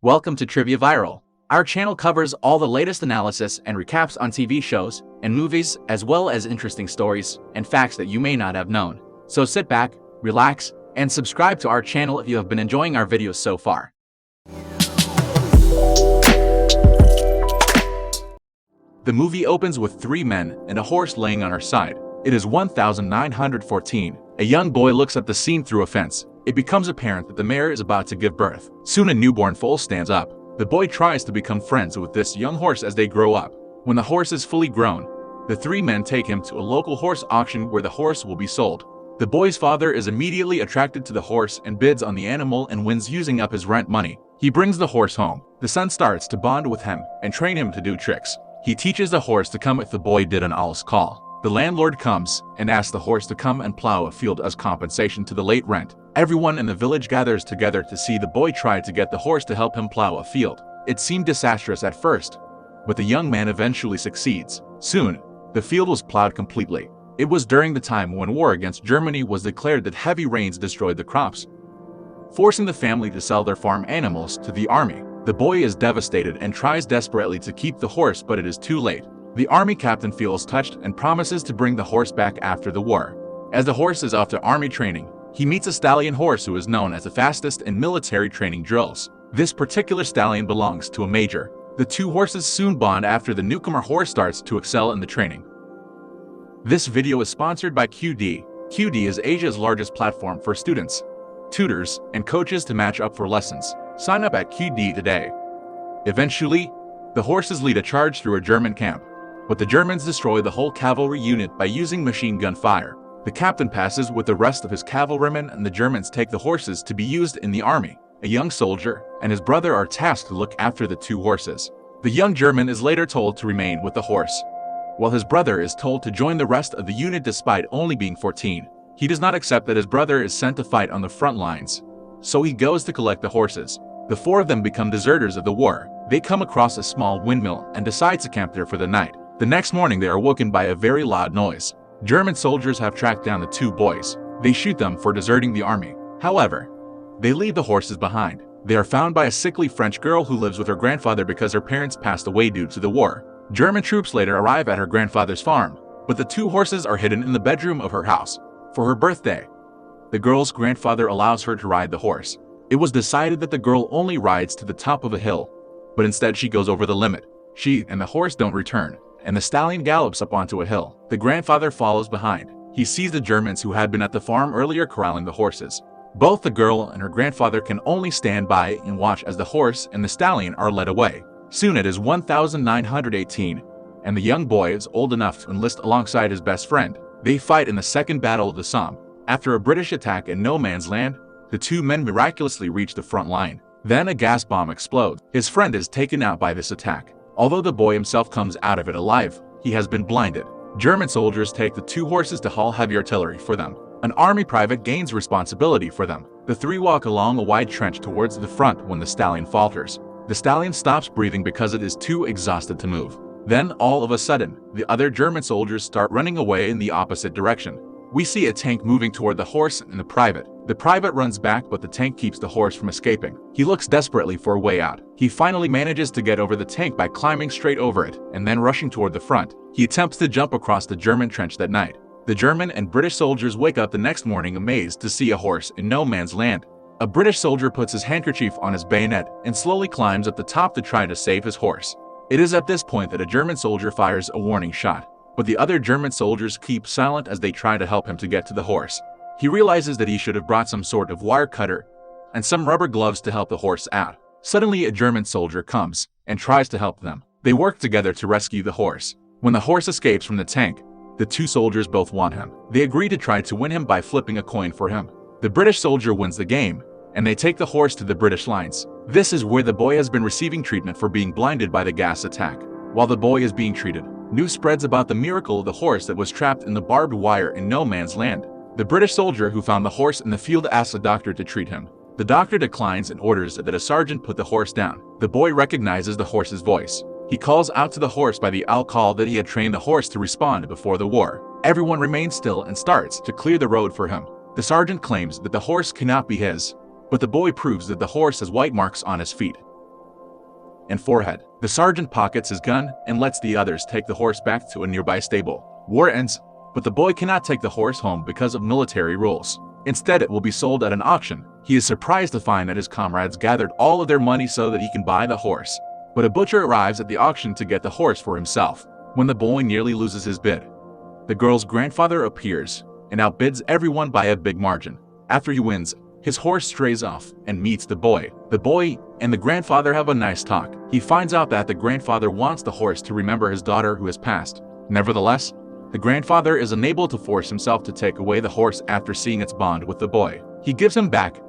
Welcome to Trivia Viral. Our channel covers all the latest analysis and recaps on TV shows and movies, as well as interesting stories and facts that you may not have known. So sit back, relax, and subscribe to our channel if you have been enjoying our videos so far. The movie opens with three men and a horse laying on her side. It is 1914. A young boy looks at the scene through a fence. It becomes apparent that the mare is about to give birth. Soon a newborn foal stands up. The boy tries to become friends with this young horse as they grow up. When the horse is fully grown, the three men take him to a local horse auction where the horse will be sold. The boy's father is immediately attracted to the horse and bids on the animal and wins using up his rent money. He brings the horse home. The son starts to bond with him and train him to do tricks. He teaches the horse to come if the boy did an owl's call. The landlord comes and asks the horse to come and plow a field as compensation to the late rent. Everyone in the village gathers together to see the boy try to get the horse to help him plow a field. It seemed disastrous at first, but the young man eventually succeeds. Soon, the field was plowed completely. It was during the time when war against Germany was declared that heavy rains destroyed the crops, forcing the family to sell their farm animals to the army. The boy is devastated and tries desperately to keep the horse, but it is too late. The army captain feels touched and promises to bring the horse back after the war. As the horse is off to army training, he meets a stallion horse who is known as the fastest in military training drills. This particular stallion belongs to a major. The two horses soon bond after the newcomer horse starts to excel in the training. This video is sponsored by QD. QD is Asia's largest platform for students, tutors, and coaches to match up for lessons. Sign up at QD today. Eventually, the horses lead a charge through a German camp, but the Germans destroy the whole cavalry unit by using machine gun fire. The captain passes with the rest of his cavalrymen and the Germans take the horses to be used in the army. A young soldier and his brother are tasked to look after the two horses. The young German is later told to remain with the horse, while his brother is told to join the rest of the unit despite only being 14. He does not accept that his brother is sent to fight on the front lines, so he goes to collect the horses. The four of them become deserters of the war. They come across a small windmill and decide to camp there for the night. The next morning they are woken by a very loud noise. German soldiers have tracked down the two boys. They shoot them for deserting the army. However, they leave the horses behind. They are found by a sickly French girl who lives with her grandfather because her parents passed away due to the war. German troops later arrive at her grandfather's farm, but the two horses are hidden in the bedroom of her house. For her birthday, the girl's grandfather allows her to ride the horse. It was decided that the girl only rides to the top of a hill, but instead she goes over the limit. She and the horse don't return, and the stallion gallops up onto a hill. The grandfather follows behind. He sees the Germans who had been at the farm earlier corralling the horses. Both the girl and her grandfather can only stand by and watch as the horse and the stallion are led away. Soon it is 1918, and the young boy is old enough to enlist alongside his best friend. They fight in the Second Battle of the Somme. After a British attack in no man's land, the two men miraculously reach the front line. Then a gas bomb explodes. His friend is taken out by this attack. Although the boy himself comes out of it alive, he has been blinded. German soldiers take the two horses to haul heavy artillery for them. An army private gains responsibility for them. The three walk along a wide trench towards the front when the stallion falters. The stallion stops breathing because it is too exhausted to move. Then, all of a sudden, the other German soldiers start running away in the opposite direction. We see a tank moving toward the horse and the private. The private runs back, but the tank keeps the horse from escaping. He looks desperately for a way out. He finally manages to get over the tank by climbing straight over it and then rushing toward the front. He attempts to jump across the German trench that night. The German and British soldiers wake up the next morning amazed to see a horse in no man's land. A British soldier puts his handkerchief on his bayonet and slowly climbs up the top to try to save his horse. It is at this point that a German soldier fires a warning shot, but the other German soldiers keep silent as they try to help him to get to the horse. He realizes that he should have brought some sort of wire cutter and some rubber gloves to help the horse out. Suddenly a German soldier comes and tries to help them. They work together to rescue the horse. When the horse escapes from the tank, the two soldiers both want him. They agree to try to win him by flipping a coin for him. The British soldier wins the game, and they take the horse to the British lines. This is where the boy has been receiving treatment for being blinded by the gas attack. While the boy is being treated, news spreads about the miracle of the horse that was trapped in the barbed wire in no man's land. The British soldier who found the horse in the field asks a doctor to treat him. The doctor declines and orders that a sergeant put the horse down. The boy recognizes the horse's voice. He calls out to the horse by the owl call that he had trained the horse to respond before the war. Everyone remains still and starts to clear the road for him. The sergeant claims that the horse cannot be his, but the boy proves that the horse has white marks on his feet. and forehead. The sergeant pockets his gun and lets the others take the horse back to a nearby stable. War ends, but the boy cannot take the horse home because of military rules. Instead, it will be sold at an auction. He is surprised to find that his comrades gathered all of their money so that he can buy the horse. But a butcher arrives at the auction to get the horse for himself. When the boy nearly loses his bid, the girl's grandfather appears and outbids everyone by a big margin. After he wins, his horse strays off and meets the boy. The boy and the grandfather have a nice talk. He finds out that the grandfather wants the horse to remember his daughter who has passed. Nevertheless, the grandfather is unable to force himself to take away the horse after seeing its bond with the boy. He gives him back,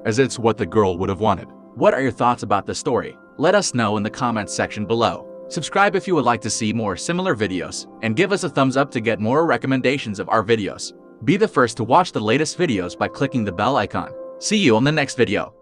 as it's what the girl would have wanted. What are your thoughts about the story? Let us know in the comments section below. Subscribe if you would like to see more similar videos, and give us a thumbs up to get more recommendations of our videos. Be the first to watch the latest videos by clicking the bell icon. See you on the next video.